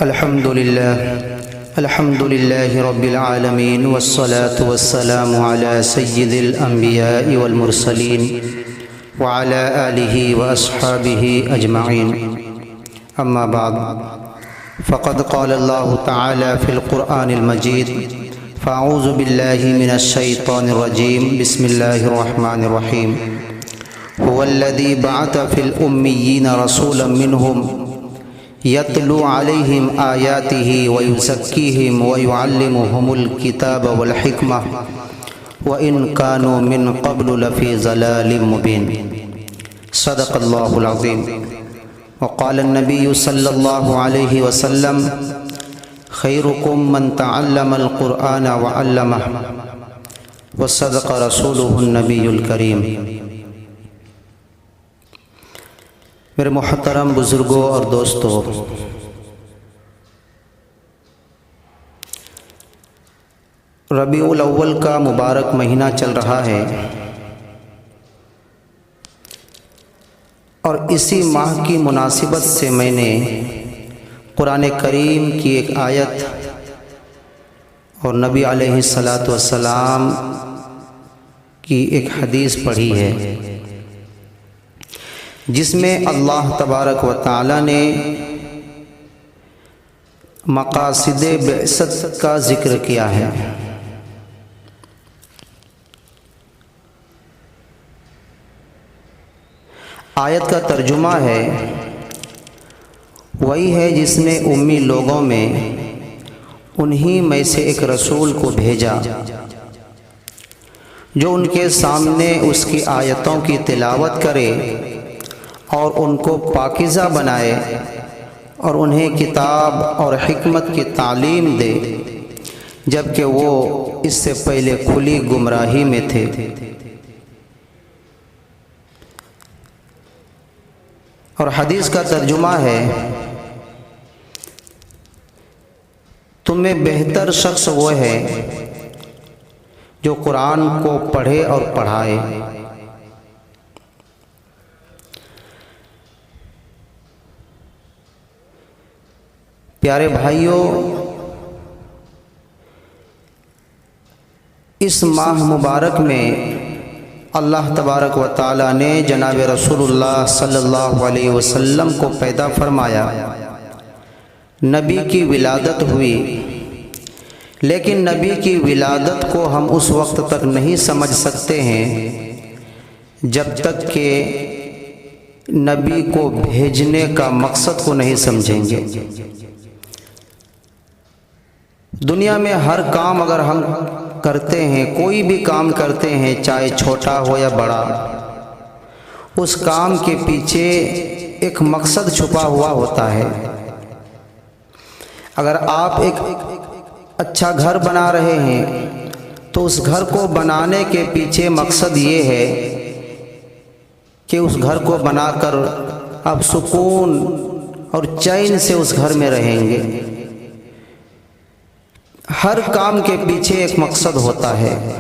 الحمد لله رب العالمين والصلاة والسلام على سيد الأنبياء والمرسلين وعلى آله وأصحابه أجمعين. أما بعد، فقد قال الله تعالى في القرآن المجيد: فأعوذ بالله من الشيطان الرجيم. بسم الله الرحمن الرحيم. هو الذي بعث في الأميين رسولا منهم يتلو عليهم آياته ويزكيهم ويعلمهم الكتاب والحكمة وإن كانوا من قبل لفي ضلال مبين. صدق الله العظيم. وقال النبي صلى الله عليه وسلم: خيركم من تعلم القرآن وعلمه. وصدق رسوله النبي الكريم. میرے محترم بزرگوں اور دوستوں، ربیع الاول کا مبارک مہینہ چل رہا ہے، اور اسی ماہ کی مناسبت سے میں نے قرآن کریم کی ایک آیت اور نبی علیہ الصلاۃ والسلام کی ایک حدیث پڑھی ہے، جس میں اللہ تبارک و تعالی نے مقاصد بعثت کا ذکر کیا ہے۔ آیت کا ترجمہ ہے، وہی ہے جس نے امی لوگوں میں انہی میں سے ایک رسول کو بھیجا جو ان کے سامنے اس کی آیتوں کی تلاوت کرے اور ان کو پاکیزہ بنائے اور انہیں کتاب اور حکمت کی تعلیم دے، جبکہ وہ اس سے پہلے کھلی گمراہی میں تھے۔ اور حدیث کا ترجمہ ہے، تم میں بہتر شخص وہ ہے جو قرآن کو پڑھے اور پڑھائے۔ پیارے بھائیوں، اس ماہ مبارک میں اللہ تبارک و تعالی نے جناب رسول اللہ صلی اللہ علیہ وسلم کو پیدا فرمایا، نبی کی ولادت ہوئی، لیکن نبی کی ولادت کو ہم اس وقت تک نہیں سمجھ سکتے ہیں جب تک کہ نبی کو بھیجنے کا مقصد کو نہیں سمجھیں گے۔ دنیا میں ہر کام اگر ہم کرتے ہیں، کوئی بھی کام کرتے ہیں، چاہے چھوٹا ہو یا بڑا، اس کام کے پیچھے ایک مقصد چھپا ہوا ہوتا ہے۔ اگر آپ ایک اچھا گھر بنا رہے ہیں تو اس گھر کو بنانے کے پیچھے مقصد یہ ہے کہ اس گھر کو بنا کر آپ سکون اور چین سے اس گھر میں رہیں گے۔ ہر کام کے پیچھے ایک مقصد ہوتا ہے۔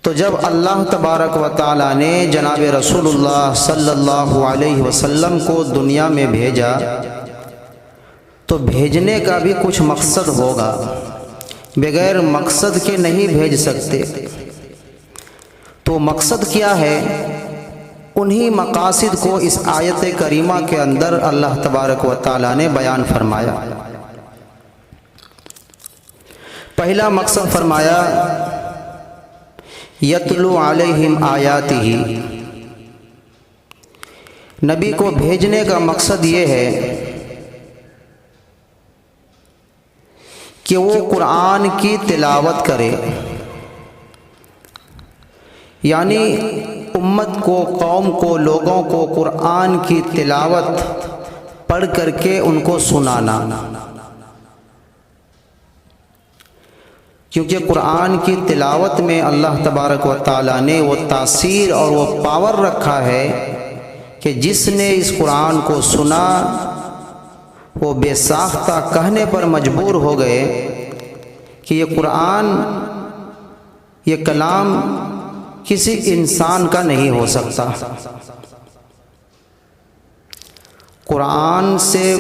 تو جب اللہ تبارک و تعالی نے جناب رسول اللہ صلی اللہ علیہ وسلم کو دنیا میں بھیجا تو بھیجنے کا بھی کچھ مقصد ہوگا، بغیر مقصد کے نہیں بھیج سکتے۔ تو مقصد کیا ہے؟ انہی مقاصد کو اس آیت کریمہ کے اندر اللہ تبارک و تعالی نے بیان فرمایا۔ پہلا مقصد فرمایا، یتلو علیہم آیاتہ۔ نبی کو بھیجنے کا مقصد یہ ہے کہ وہ قرآن کی تلاوت کرے، یعنی امت کو، قوم کو، لوگوں کو قرآن کی تلاوت پڑھ کر کے ان کو سنانا، کیونکہ قرآن کی تلاوت میں اللہ تبارک و تعالی نے وہ تاثیر اور وہ پاور رکھا ہے کہ جس نے اس قرآن کو سنا وہ بے ساختہ کہنے پر مجبور ہو گئے کہ یہ قرآن، یہ کلام کسی انسان کا نہیں ہو سکتا۔ قرآن سے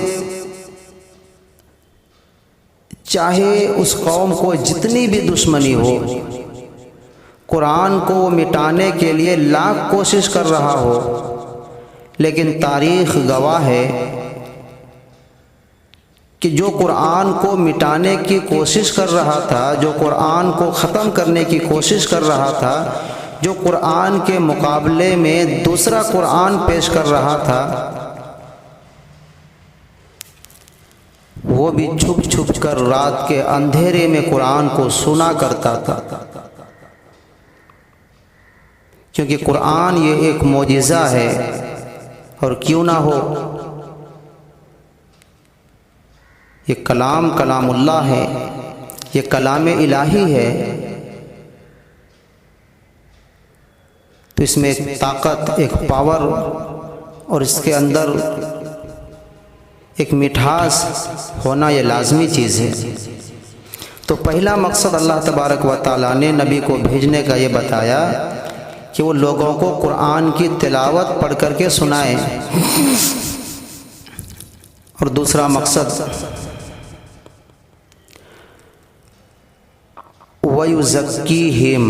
چاہے اس قوم کو جتنی بھی دشمنی ہو، قرآن کو وہ مٹانے کے لیے لاکھ کوشش کر رہا ہو، لیکن تاریخ گواہ ہے کہ جو قرآن کو مٹانے کی کوشش کر رہا تھا، جو قرآن کو ختم کرنے کی کوشش کر رہا تھا، جو قرآن کے مقابلے میں دوسرا قرآن پیش کر رہا تھا، وہ بھی چھپ چھپ کر رات کے اندھیرے میں قرآن کو سنا کرتا تھا، کیونکہ قرآن یہ ایک معجزہ ہے، اور کیوں نہ ہو، یہ کلام اللہ ہے، یہ کلام الہی ہے، تو اس میں ایک طاقت، ایک پاور، اور اس کے اندر ایک مٹھاس ہونا یہ لازمی چیز ہے۔ تو پہلا مقصد اللہ تبارک و تعالیٰ نے نبی کو بھیجنے کا یہ بتایا کہ وہ لوگوں کو قرآن کی تلاوت پڑھ کر کے سنائیں، اور دوسرا مقصد وَيُزَكِّيهِمْ،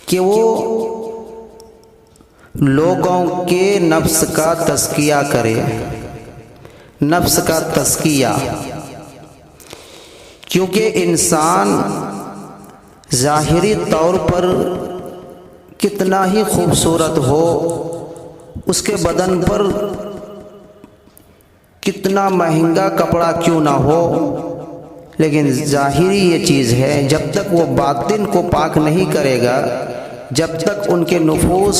کہ وہ لوگوں کے نفس کا تزکیہ کرے، نفس کا تزکیہ، کیونکہ انسان ظاہری طور پر کتنا ہی خوبصورت ہو، اس کے بدن پر کتنا مہنگا کپڑا کیوں نہ ہو، لیکن ظاہری یہ چیز ہے، جب تک وہ باطن کو پاک نہیں کرے گا، جب تک ان کے نفوس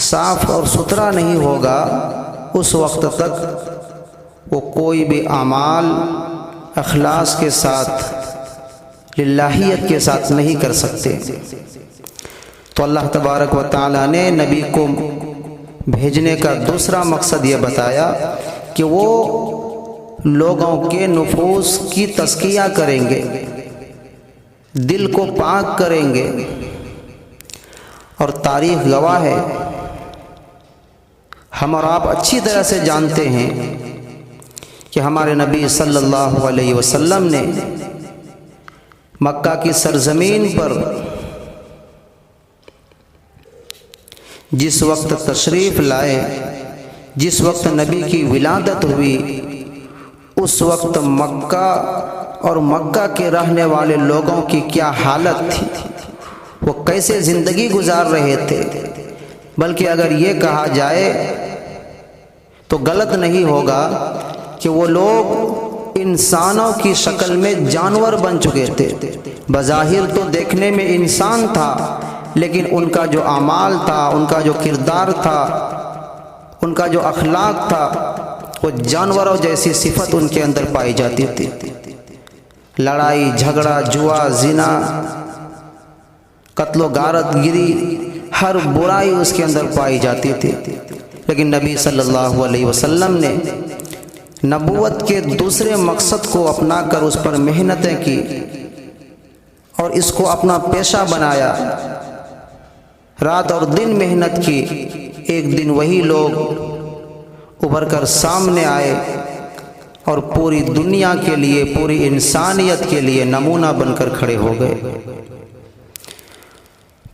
صاف اور ستھرا نہیں ہوگا، اس وقت تک وہ کوئی بھی اعمال اخلاص کے ساتھ، للہیت کے ساتھ نہیں کر سکتے۔ تو اللہ تبارک و تعالیٰ نے نبی کو بھیجنے کا دوسرا مقصد یہ بتایا کہ وہ لوگوں کے نفوس کی تزکیہ کریں گے، دل کو پاک کریں گے، اور تاریخ گواہ ہے، ہم اور آپ اچھی طرح سے جانتے ہیں کہ ہمارے نبی صلی اللہ علیہ وسلم نے مکہ کی سرزمین پر جس وقت تشریف لائے، جس وقت نبی کی ولادت ہوئی، اس وقت مکہ اور مکہ کے رہنے والے لوگوں کی کیا حالت تھی، وہ کیسے زندگی گزار رہے تھے۔ بلکہ اگر یہ کہا جائے تو غلط نہیں ہوگا کہ وہ لوگ انسانوں کی شکل میں جانور بن چکے تھے۔ بظاہر تو دیکھنے میں انسان تھا، لیکن ان کا جو اعمال تھا، ان کا جو کردار تھا، ان کا جو اخلاق تھا، وہ جانوروں جیسی صفت ان کے اندر پائی جاتی تھی۔ لڑائی جھگڑا، جوا، زنا، قتل و غارت گری، ہر برائی اس کے اندر پائی جاتی تھی۔ لیکن نبی صلی اللہ علیہ وسلم نے نبوت کے دوسرے مقصد کو اپنا کر اس پر محنتیں کی اور اس کو اپنا پیشہ بنایا، رات اور دن محنت کی۔ ایک دن وہی لوگ ابھر کر سامنے آئے اور پوری دنیا کے لیے، پوری انسانیت کے لیے نمونہ بن کر کھڑے ہو گئے۔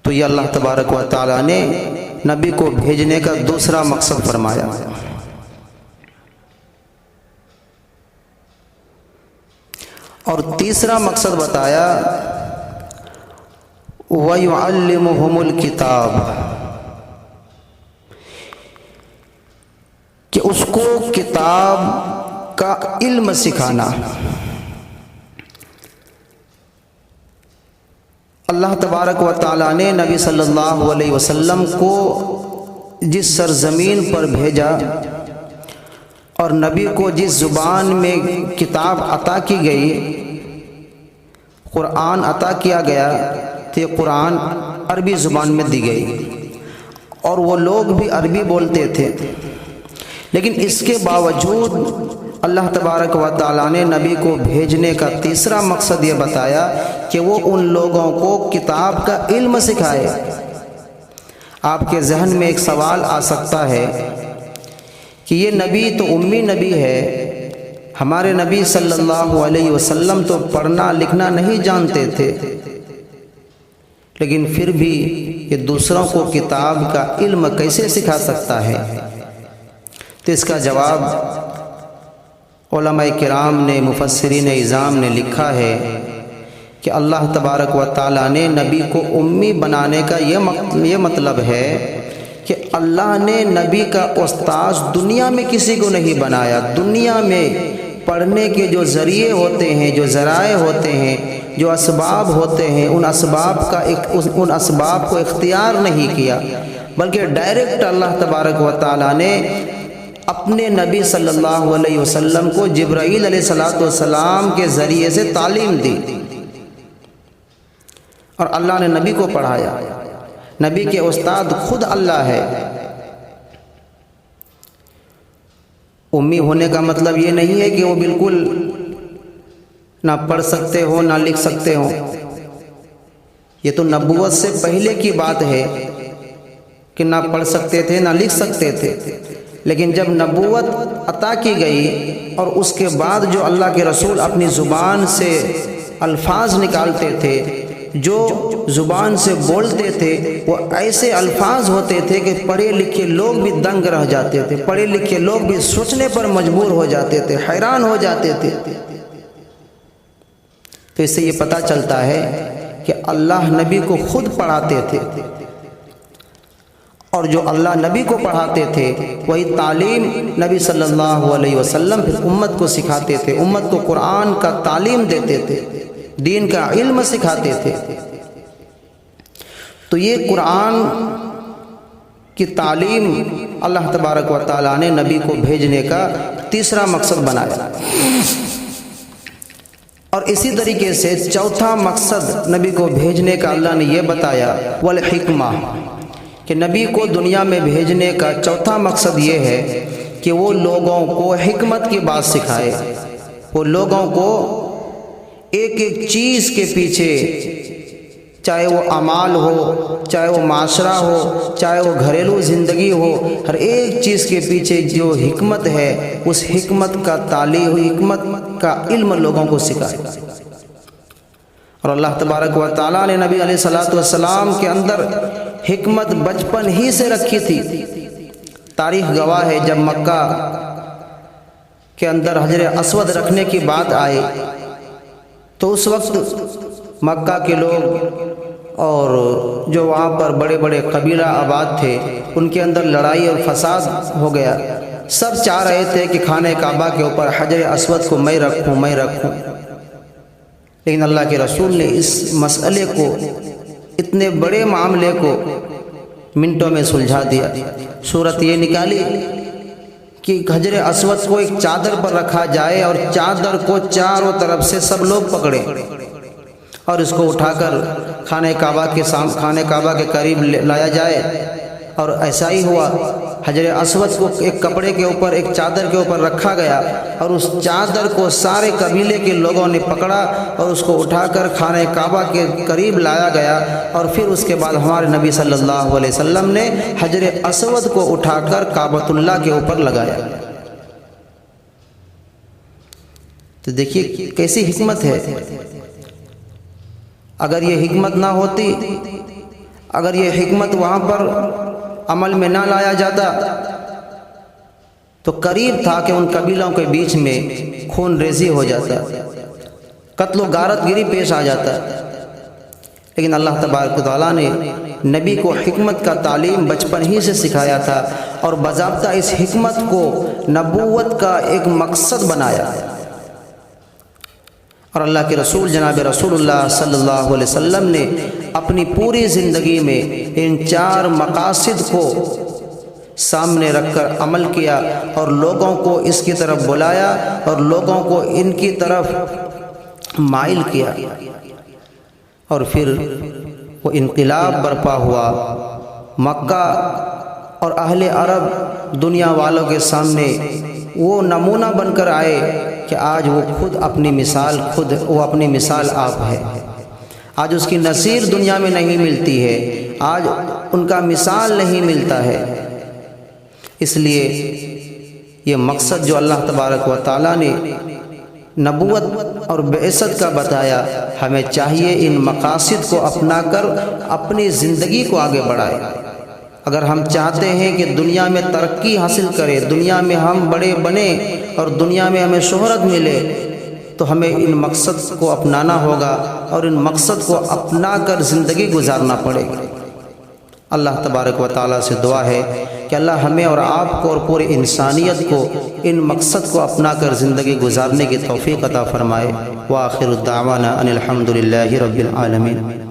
تو یہ اللہ تبارک و تعالیٰ نے نبی کو بھیجنے کا دوسرا مقصد فرمایا۔ اور تیسرا مقصد بتایا وَيُعَلِّمُهُمُ الْكِتَابَ، کہ اس کو کتاب کا علم سکھانا۔ اللہ تبارک و تعالیٰ نے نبی صلی اللہ علیہ وسلم کو جس سرزمین پر بھیجا اور نبی کو جس زبان میں کتاب عطا کی گئی، قرآن عطا کیا گیا، تو یہ قرآن عربی زبان میں دی گئی، اور وہ لوگ بھی عربی بولتے تھے۔ لیکن اس کے باوجود اللہ تبارک و تعالیٰ نے نبی کو بھیجنے کا تیسرا مقصد یہ بتایا کہ وہ ان لوگوں کو کتاب کا علم سکھائے۔ آپ کے ذہن میں ایک سوال آ سکتا ہے کہ یہ نبی تو امی نبی ہے، ہمارے نبی صلی اللہ علیہ وسلم تو پڑھنا لکھنا نہیں جانتے تھے، لیکن پھر بھی یہ دوسروں کو کتاب کا علم کیسے سکھا سکتا ہے؟ تو اس کا جواب علماء کرام نے، مفسرین اعظام نے لکھا ہے کہ اللہ تبارک و تعالیٰ نے نبی کو امی بنانے کا یہ مطلب ہے کہ اللہ نے نبی کا استاذ دنیا میں کسی کو نہیں بنایا۔ دنیا میں پڑھنے کے جو ذریعے ہوتے ہیں، جو ذرائع ہوتے ہیں، جو اسباب ہوتے ہیں، ان اسباب کو اختیار نہیں کیا، بلکہ ڈائریکٹ اللہ تبارک و تعالیٰ نے اپنے نبی صلی اللہ علیہ وسلم کو جبرائیل علیہ السلام کے ذریعے سے تعلیم دی، اور اللہ نے نبی کو پڑھایا۔ نبی کے استاد خود اللہ ہے۔ امی ہونے کا مطلب یہ نہیں ہے کہ وہ بالکل نہ پڑھ سکتے ہو نہ لکھ سکتے ہو، یہ تو نبوت سے پہلے کی بات ہے کہ نہ پڑھ سکتے تھے نہ لکھ سکتے تھے، لیکن جب نبوت عطا کی گئی اور اس کے بعد جو اللہ کے رسول اپنی زبان سے الفاظ نکالتے تھے، جو زبان سے بولتے تھے، وہ ایسے الفاظ ہوتے تھے کہ پڑھے لکھے لوگ بھی دنگ رہ جاتے تھے، پڑھے لکھے لوگ بھی سوچنے پر مجبور ہو جاتے تھے، حیران ہو جاتے تھے۔ تو اس سے یہ پتہ چلتا ہے کہ اللہ نبی کو خود پڑھاتے تھے، اور جو اللہ نبی کو پڑھاتے تھے وہی تعلیم نبی صلی اللہ علیہ وسلم پھر امت کو سکھاتے تھے، امت کو قرآن کا تعلیم دیتے تھے، دین کا علم سکھاتے تھے۔ تو یہ قرآن کی تعلیم اللہ تبارک و تعالیٰ نے نبی کو بھیجنے کا تیسرا مقصد بنایا، اور اسی طریقے سے چوتھا مقصد نبی کو بھیجنے کا اللہ نے یہ بتایا، والحکمہ، کہ نبی کو دنیا میں بھیجنے کا چوتھا مقصد یہ ہے کہ وہ لوگوں کو حکمت کی بات سکھائے، وہ لوگوں کو ایک ایک چیز کے پیچھے، چاہے وہ اعمال ہو، چاہے وہ معاشرہ ہو، چاہے وہ گھریلو زندگی ہو، ہر ایک چیز کے پیچھے جو حکمت ہے اس حکمت کا تعلیم، حکمت کا علم لوگوں کو سکھائے۔ اور اللہ تبارک و تعالیٰ نے نبی علیہ السلام کے اندر حکمت بچپن ہی سے رکھی تھی۔ تاریخ گواہ ہے جب مکہ کے اندر حجر اسود رکھنے کی بات آئی تو اس وقت مکہ کے لوگ اور جو وہاں پر بڑے بڑے قبیلہ آباد تھے ان کے اندر لڑائی اور فساد ہو گیا۔ سب چاہ رہے تھے کہ خانہ کعبہ کے اوپر حجر اسود کو میں رکھوں، لیکن اللہ کے رسول نے اس مسئلے کو، اتنے بڑے معاملے کو منٹوں میں سلجھا دیا۔ صورت یہ نکالی کہ حجر اسود کو ایک چادر پر رکھا جائے اور چادر کو چاروں طرف سے سب لوگ پکڑیں اور اس کو اٹھا کر خانہ کعبہ کے قریب لایا جائے، اور ایسا ہی ہوا۔ حجر اسود کو ایک کپڑے کے اوپر، ایک چادر کے اوپر رکھا گیا، اور اس چادر کو سارے قبیلے کے لوگوں نے پکڑا اور اس کو اٹھا کر خانہ کعبہ کے قریب لایا گیا، اور پھر اس کے بعد ہمارے نبی صلی اللہ علیہ وسلم نے حجر اسود کو اٹھا کر کعبۃ اللہ کے اوپر لگایا۔ تو دیکھیے کیسی حکمت ہے۔ اگر یہ حکمت نہ ہوتی، اگر یہ حکمت وہاں پر عمل میں نہ لایا جاتا تو قریب تھا کہ ان قبیلوں کے بیچ میں خون ریزی ہو جاتا، قتل و غارت گری پیش آ جاتا، لیکن اللہ تبارک و تعالیٰ نے نبی کو حکمت کا تعلیم بچپن ہی سے سکھایا تھا، اور باضابطہ اس حکمت کو نبوت کا ایک مقصد بنایا۔ اور اللہ کے رسول جناب رسول اللہ صلی اللہ علیہ وسلم نے اپنی پوری زندگی میں ان چار مقاصد کو سامنے رکھ کر عمل کیا، اور لوگوں کو اس کی طرف بلایا اور لوگوں کو ان کی طرف مائل کیا، اور پھر وہ انقلاب برپا ہوا۔ مکہ اور اہل عرب دنیا والوں کے سامنے وہ نمونہ بن کر آئے کہ آج وہ خود اپنی مثال آپ ہے۔ آج اس کی نظیر دنیا میں نہیں ملتی ہے۔ آج ان کا مثال نہیں ملتا ہے۔ اس لیے یہ مقصد جو اللہ تبارک و تعالیٰ نے نبوت اور بعثت کا بتایا، ہمیں چاہیے ان مقاصد کو اپنا کر اپنی زندگی کو آگے بڑھائے۔ اگر ہم چاہتے ہیں کہ دنیا میں ترقی حاصل کرے، دنیا میں ہم بڑے بنے اور دنیا میں ہمیں شہرت ملے، تو ہمیں ان مقصد کو اپنانا ہوگا اور ان مقصد کو اپنا کر زندگی گزارنا پڑے گا۔ اللہ تبارک و تعالیٰ سے دعا ہے کہ اللہ ہمیں اور آپ کو اور پورے انسانیت کو ان مقصد کو اپنا کر زندگی گزارنے کی توفیق عطا فرمائے۔ وآخر الدعوانا ان الحمد للہ رب العالمین۔